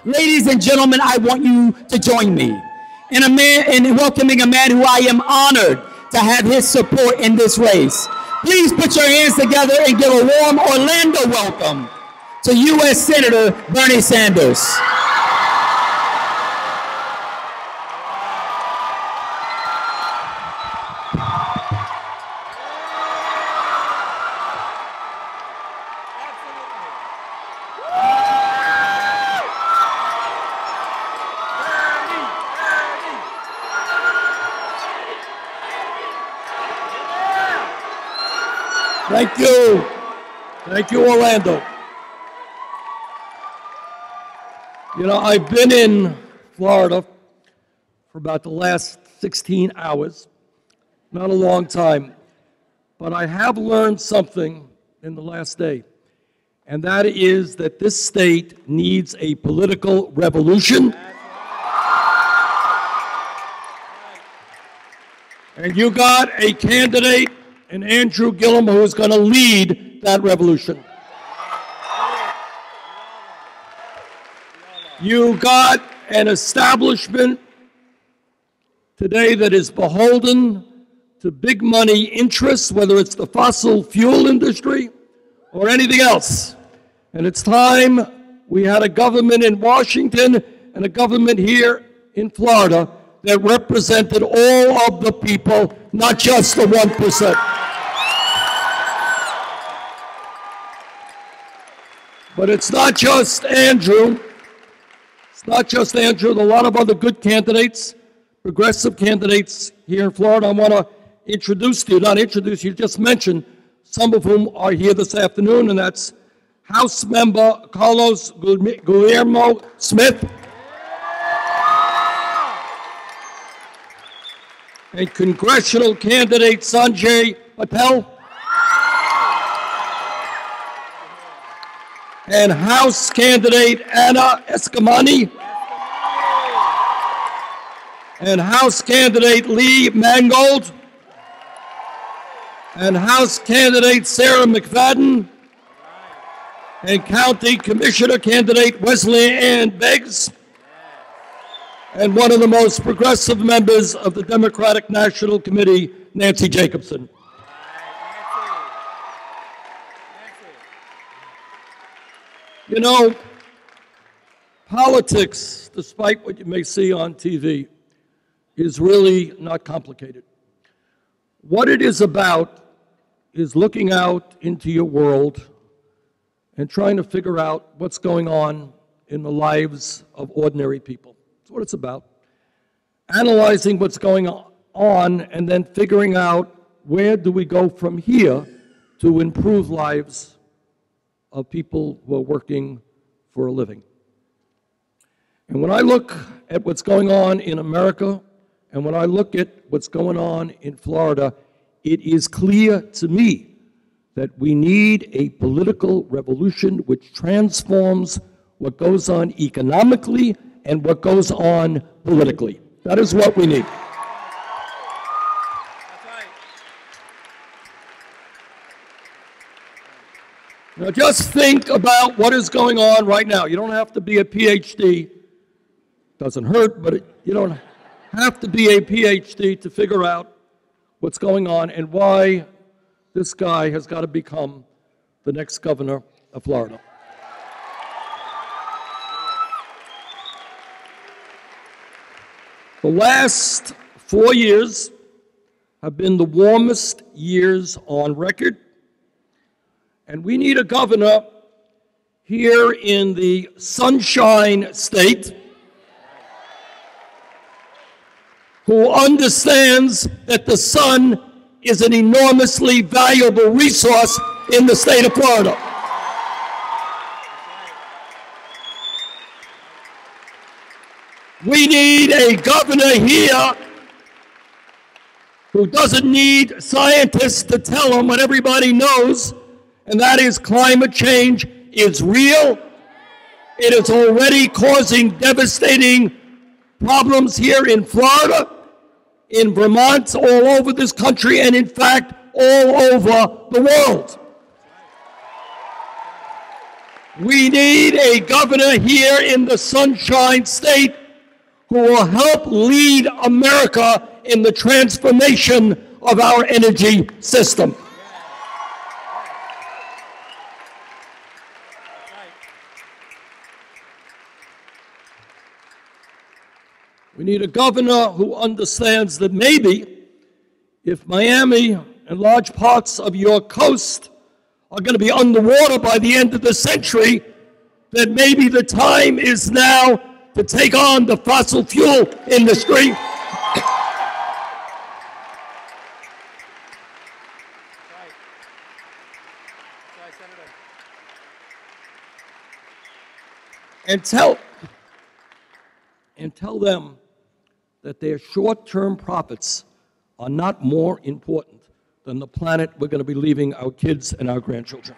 Ladies and gentlemen, I want you to join me in welcoming a man who I am honored to have his support in this race. Please put your hands together and give a warm Orlando welcome to U.S. Senator Bernie Sanders. Thank you. Thank you, Orlando. You know, I've been in Florida for about the last 16 hours. Not a long time. But I have learned something in the last day. And that is that this state needs a political revolution. And you got a candidate in Andrew Gillum who is going to lead that revolution. You got an establishment today that is beholden to big money interests, whether it's the fossil fuel industry or anything else. And it's time we had a government in Washington and a government here in Florida that represented all of the people, not just the 1%. But it's not just Andrew. It's not just Andrew. There are a lot of other good candidates, progressive candidates here in Florida. I want to introduce to you, not introduce you, just mention some of whom are here this afternoon, and that's House Member Carlos Guillermo Smith and Congressional candidate Sanjay Patel, and House candidate Anna Eskamani, and House candidate Lee Mangold, and House candidate Sarah McFadden, and County Commissioner candidate Wesley Ann Beggs, and one of the most progressive members of the Democratic National Committee, Nancy Jacobson. You know, politics, despite what you may see on TV, is really not complicated. What it is about is looking out into your world and trying to figure out what's going on in the lives of ordinary people. That's what it's about. Analyzing what's going on and then figuring out where do we go from here to improve lives of people who are working for a living. And when I look at what's going on in America, and when I look at what's going on in Florida, it is clear to me that we need a political revolution which transforms what goes on economically and what goes on politically. That is what we need. Now just think about what is going on right now. You don't have to be a PhD. Doesn't hurt, but you don't have to be a PhD to figure out what's going on and why this guy has got to become the next governor of Florida. The last 4 years have been the warmest years on record. And we need a governor here in the Sunshine State who understands that the sun is an enormously valuable resource in the state of Florida. We need a governor here who doesn't need scientists to tell him what everybody knows, and that is climate change is real. It is already causing devastating problems here in Florida, in Vermont, all over this country, and in fact, all over the world. We need a governor here in the Sunshine State who will help lead America in the transformation of our energy system. We need a governor who understands that maybe if Miami and large parts of your coast are going to be underwater by the end of the century, that maybe the time is now to take on the fossil fuel industry. And tell them that their short-term profits are not more important than the planet we're going to be leaving our kids and our grandchildren.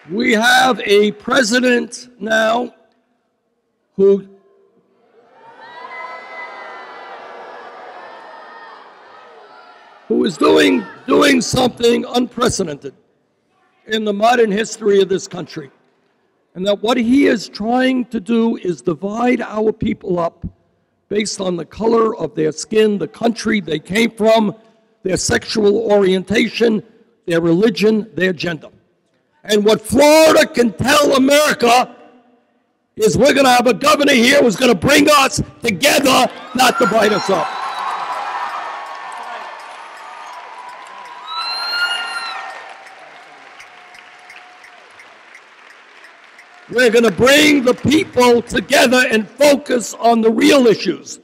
We have a president now who is doing something unprecedented in the modern history of this country. And that what he is trying to do is divide our people up based on the color of their skin, the country they came from, their sexual orientation, their religion, their gender. And what Florida can tell America is we're going to have a governor here who's going to bring us together, not divide us up. We're going to bring the people together and focus on the real issues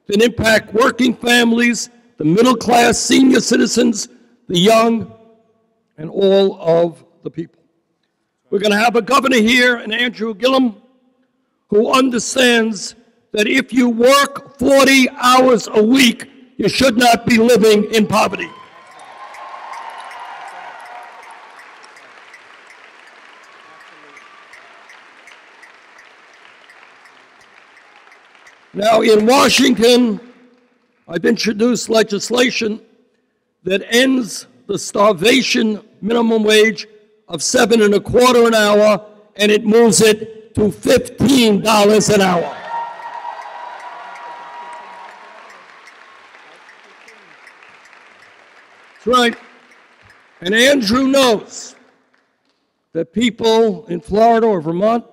that impact working families, the middle class, senior citizens, the young, and all of the people. We're going to have a governor here, and Andrew Gillum, who understands that if you work 40 hours a week, you should not be living in poverty. Now, in Washington, I've introduced legislation that ends the starvation minimum wage of $7.25 an hour, and it moves it to $15 an hour. That's right. And Andrew knows that people in Florida or Vermont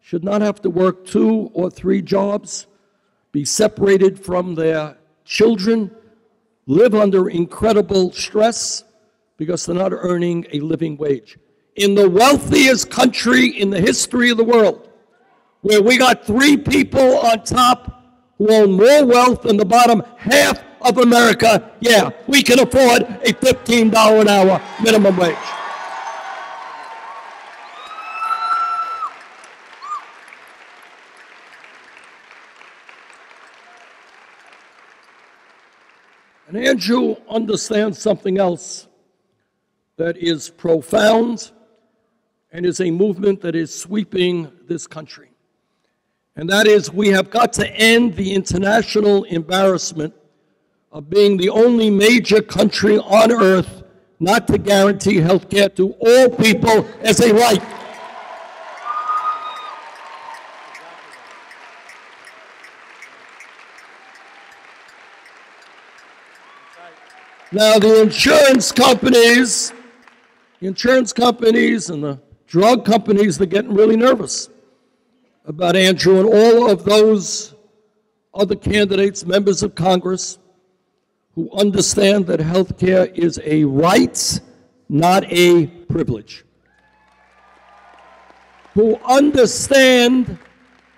should not have to work 2 or 3 jobs, be separated from their children, live under incredible stress because they're not earning a living wage. In the wealthiest country in the history of the world, where we got 3 people on top who own more wealth than the bottom half of America, yeah, we can afford a $15 an hour minimum wage. And Andrew understands something else that is profound and is a movement that is sweeping this country. And that is, we have got to end the international embarrassment of being the only major country on earth not to guarantee health care to all people as a right. Now, the insurance companies and the drug companies, they're getting really nervous about Andrew and all of those other candidates, members of Congress, who understand that health care is a right, not a privilege. Who understand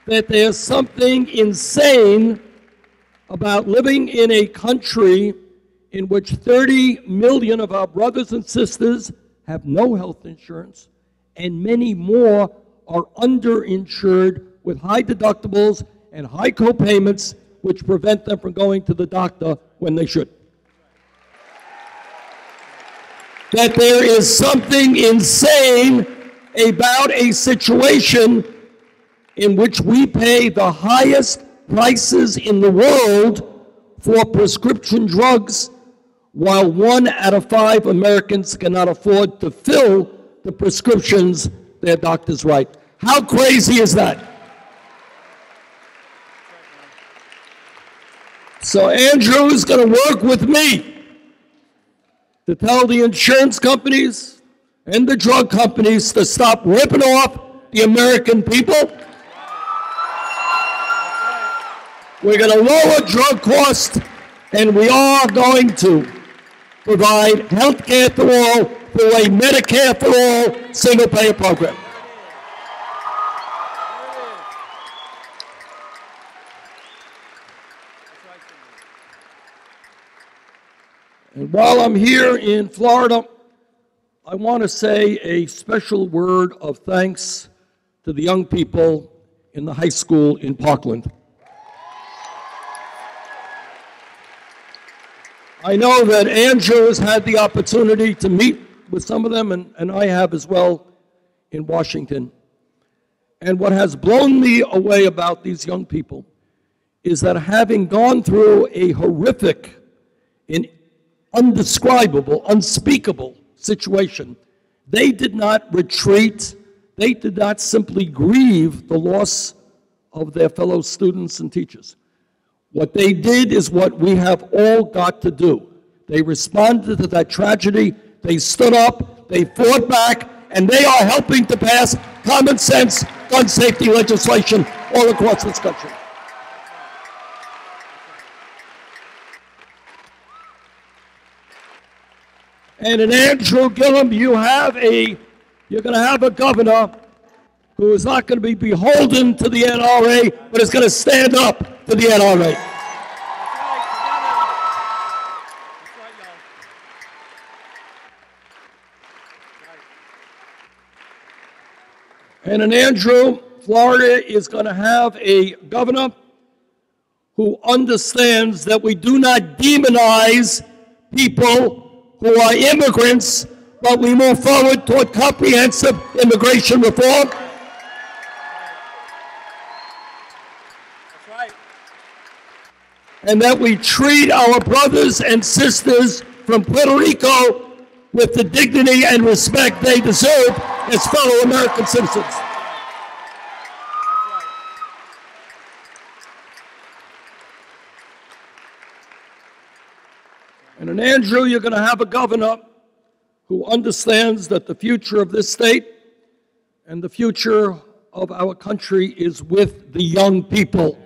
that there's something insane about living in a country in which 30 million of our brothers and sisters have no health insurance, and many more are underinsured with high deductibles and high co-payments, which prevent them from going to the doctor when they should. That there is something insane about a situation in which we pay the highest prices in the world for prescription drugs, while 1 out of 5 Americans cannot afford to fill the prescriptions their doctors write. How crazy is that? So Andrew is going to work with me to tell the insurance companies and the drug companies to stop ripping off the American people. We're going to lower drug costs, and we are going to provide health care for all through a Medicare for all single-payer program. And while I'm here in Florida, I want to say a special word of thanks to the young people in the high school in Parkland. I know that Andrew has had the opportunity to meet with some of them, and I have as well in Washington. And what has blown me away about these young people is that having gone through a horrific and undescribable, unspeakable situation, they did not retreat. They did not simply grieve the loss of their fellow students and teachers. What they did is what we have all got to do. They responded to that tragedy. They stood up, they fought back, and they are helping to pass common sense gun safety legislation all across this country. And in Andrew Gillum, you're going to have a governor who is not going to be beholden to the NRA, but is going to stand up to the NRA. And in Andrew, Florida is going to have a governor who understands that we do not demonize people who are immigrants, but we move forward toward comprehensive immigration reform. That's right. And that we treat our brothers and sisters from Puerto Rico with the dignity and respect they deserve as fellow American citizens. That's right. And in Andrew, you're going to have a governor who understands that the future of this state and the future of our country is with the young people.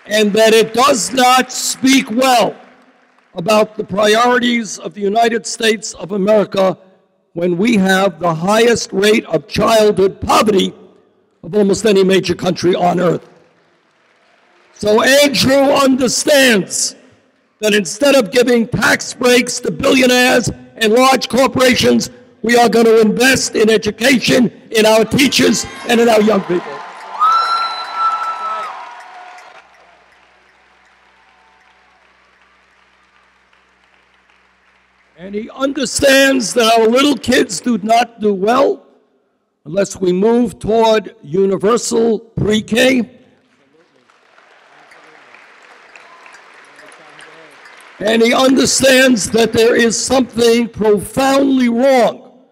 And that it does not speak well about the priorities of the United States of America when we have the highest rate of childhood poverty of almost any major country on earth. So Andrew understands that instead of giving tax breaks to billionaires and large corporations, we are going to invest in education, in our teachers, and in our young people. And he understands that our little kids do not do well unless we move toward universal pre-K. And he understands that there is something profoundly wrong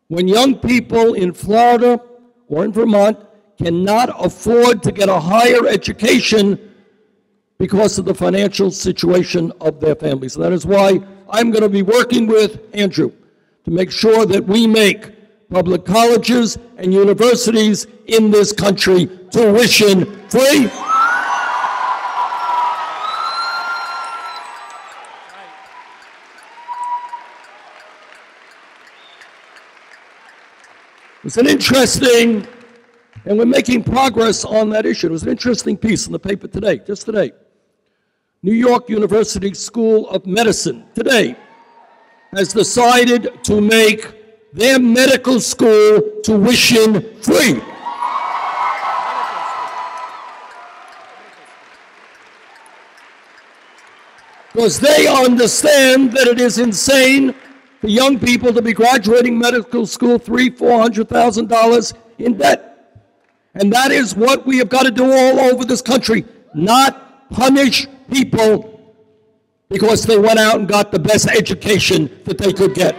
when young people in Florida or in Vermont cannot afford to get a higher education because of the financial situation of their families. So that is why I'm going to be working with Andrew to make sure that we make public colleges and universities in this country tuition free. It's an interesting, and we're making progress on that issue. It was an interesting piece in the paper today, just today. New York University School of Medicine today has decided to make their medical school tuition free. Because they understand that it is insane for young people to be graduating medical school $300,000–$400,000 in debt. And that is what we have got to do all over this country, not punish people because they went out and got the best education that they could get.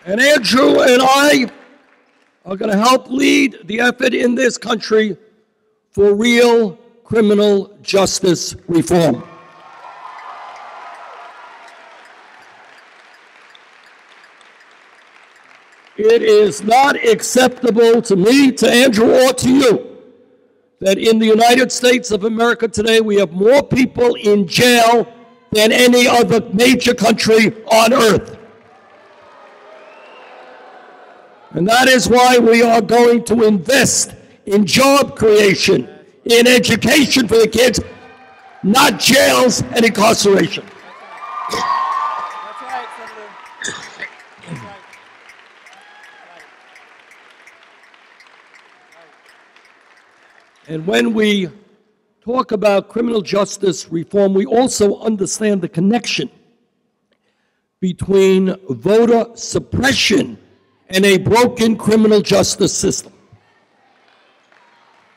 And Andrew and I are going to help lead the effort in this country for real criminal justice reform. It is not acceptable to me, to Andrew, or to you that in the United States of America today we have more people in jail than any other major country on earth. And that is why we are going to invest in job creation, in education for the kids, not jails and incarceration. That's right, Senator. That's right. And when we talk about criminal justice reform, we also understand the connection between voter suppression and a broken criminal justice system.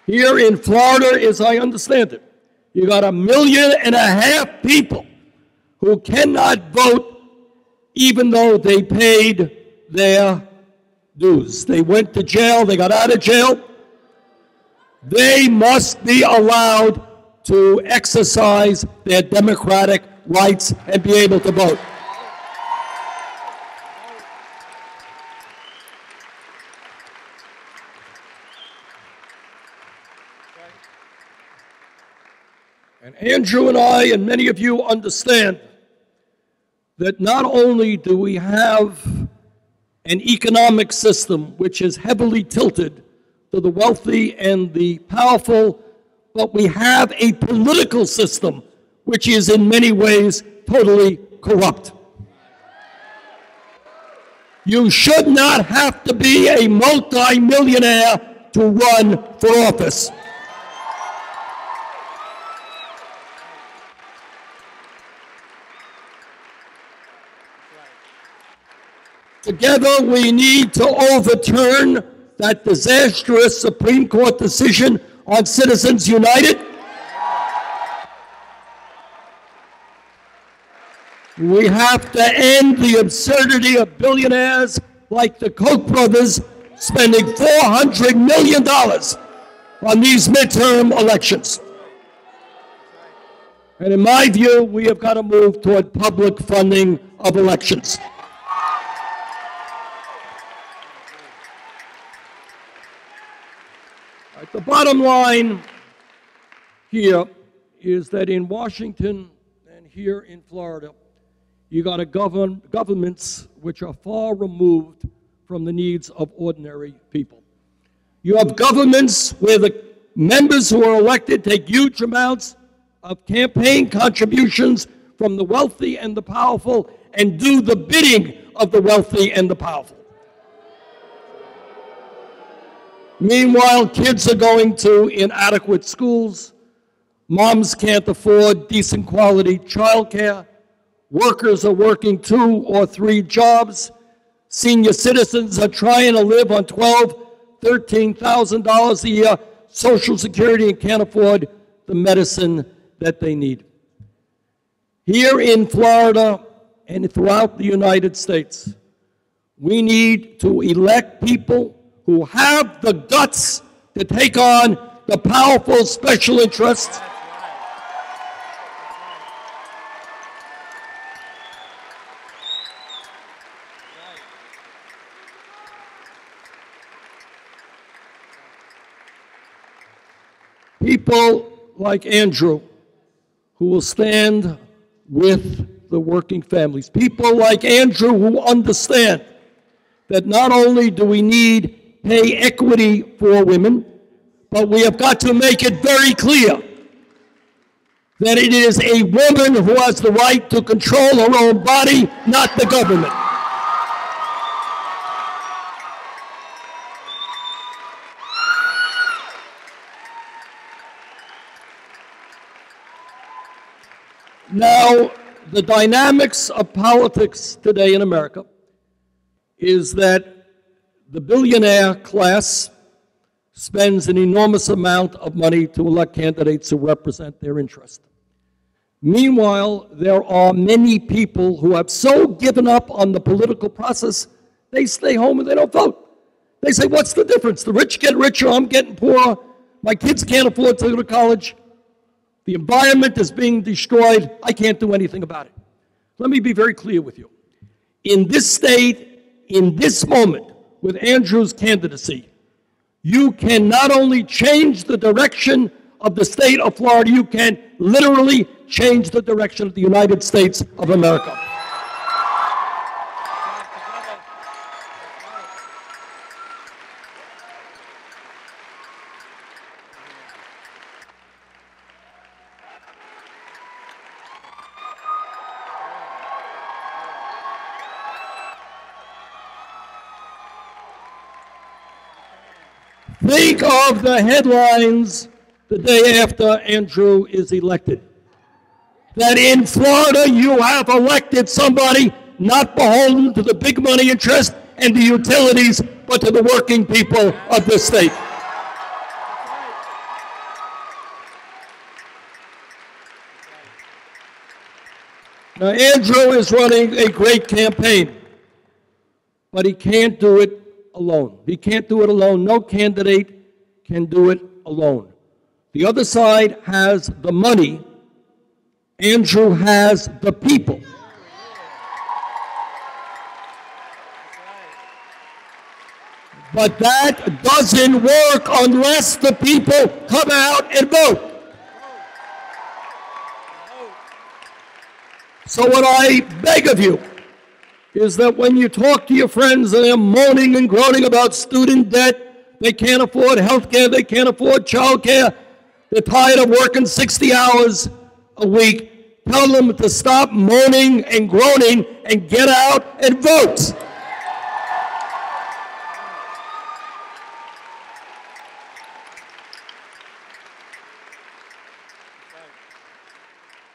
Here in Florida, as I understand it, you got 1.5 million people who cannot vote even though they paid their dues. They went to jail, they got out of jail. They must be allowed to exercise their democratic rights and be able to vote. And Andrew and I and many of you understand that not only do we have an economic system which is heavily tilted to the wealthy and the powerful, but we have a political system which is in many ways totally corrupt. You should not have to be a multi-millionaire to run for office. Together, we need to overturn that disastrous Supreme Court decision on Citizens United. We have to end the absurdity of billionaires like the Koch brothers spending $400 million on these midterm elections. And in my view, we have got to move toward public funding of elections. The bottom line here is that in Washington and here in Florida, you got governments which are far removed from the needs of ordinary people. You have governments where the members who are elected take huge amounts of campaign contributions from the wealthy and the powerful and do the bidding of the wealthy and the powerful. Meanwhile, kids are going to inadequate schools, moms can't afford decent quality childcare, workers are working 2 or 3 jobs, senior citizens are trying to live on $12,000, $13,000 a year, Social Security, and can't afford the medicine that they need. Here in Florida and throughout the United States, we need to elect people who have the guts to take on the powerful special interests. People like Andrew who will stand with the working families. People like Andrew who understand that not only do we need pay equity for women, but we have got to make it very clear that it is a woman who has the right to control her own body, not the government. Now, the dynamics of politics today in America is that the billionaire class spends an enormous amount of money to elect candidates who represent their interest. Meanwhile, there are many people who have so given up on the political process, they stay home and they don't vote. They say, what's the difference? The rich get richer, I'm getting poorer, my kids can't afford to go to college, the environment is being destroyed, I can't do anything about it. Let me be very clear with you. In this state, in this moment, with Andrew's candidacy, you can not only change the direction of the state of Florida, you can literally change the direction of the United States of America. Think of the headlines the day after Andrew is elected. That in Florida you have elected somebody not beholden to the big money interest and the utilities, but to the working people of this state. Now, Andrew is running a great campaign, but he can't do it alone. He can't do it alone. No candidate can do it alone. The other side has the money. Andrew has the people. But that doesn't work unless the people come out and vote. So what I beg of you is that when you talk to your friends and they're moaning and groaning about student debt, they can't afford health care, they can't afford child care, they're tired of working 60 hours a week, tell them to stop moaning and groaning and get out and vote.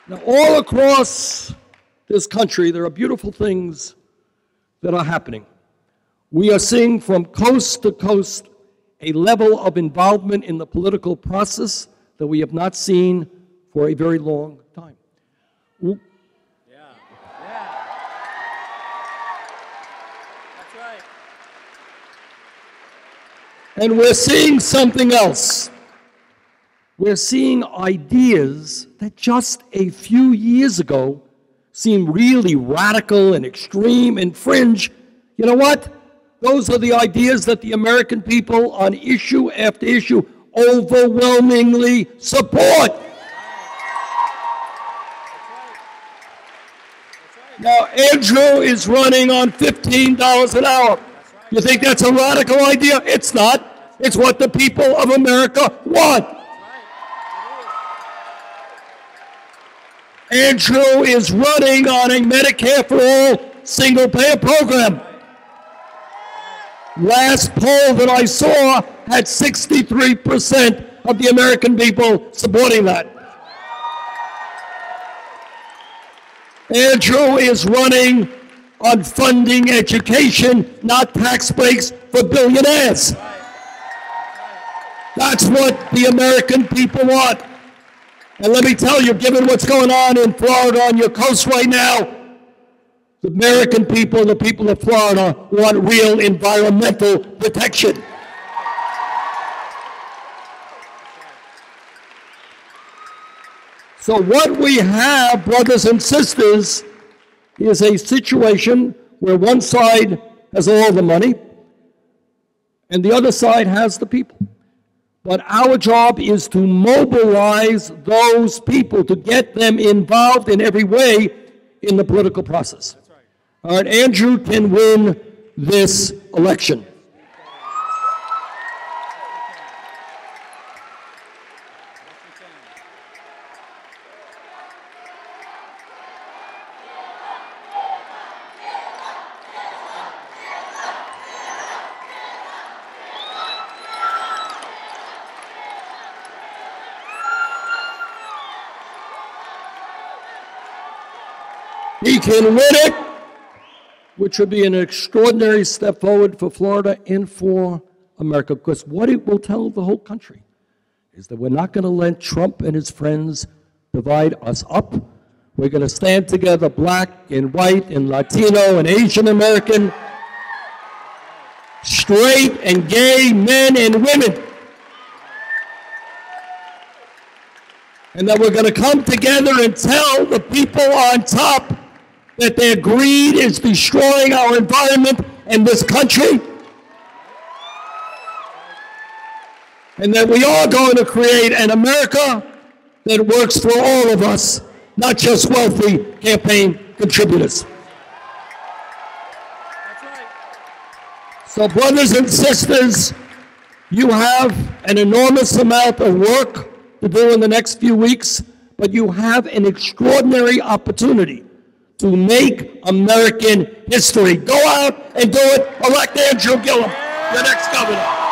Now, all across this country, there are beautiful things that are happening. We are seeing from coast to coast a level of involvement in the political process that we have not seen for a very long time. Yeah. That's right. And we're seeing something else. We're seeing ideas that just a few years ago seemed really radical and extreme and fringe. You know what? Those are the ideas that the American people on issue after issue overwhelmingly support. Now, Andrew is running on $15 an hour. You think that's a radical idea? It's not. It's what the people of America want. Andrew is running on a Medicare for all single-payer program. Last poll that I saw had 63% of the American people supporting that. Andrew is running on funding education, not tax breaks for billionaires. That's what the American people want. And let me tell you, given what's going on in Florida on your coast right now, the American people, the people of Florida, want real environmental protection. So what we have, brothers and sisters, is a situation where one side has all the money and the other side has the people. But our job is to mobilize those people, to get them involved in every way in the political process. That's right. All right, Andrew can win this election. He can win it, which would be an extraordinary step forward for Florida and for America, because what it will tell the whole country is that we're not going to let Trump and his friends divide us up. We're going to stand together, black and white and Latino and Asian American, straight and gay men and women. And that we're going to come together and tell the people on top that their greed is destroying our environment and this country. And that we are going to create an America that works for all of us, not just wealthy campaign contributors. That's right. So brothers and sisters, you have an enormous amount of work to do in the next few weeks, but you have an extraordinary opportunity to make American history. Go out and do it. Elect Andrew Gillum, your next governor.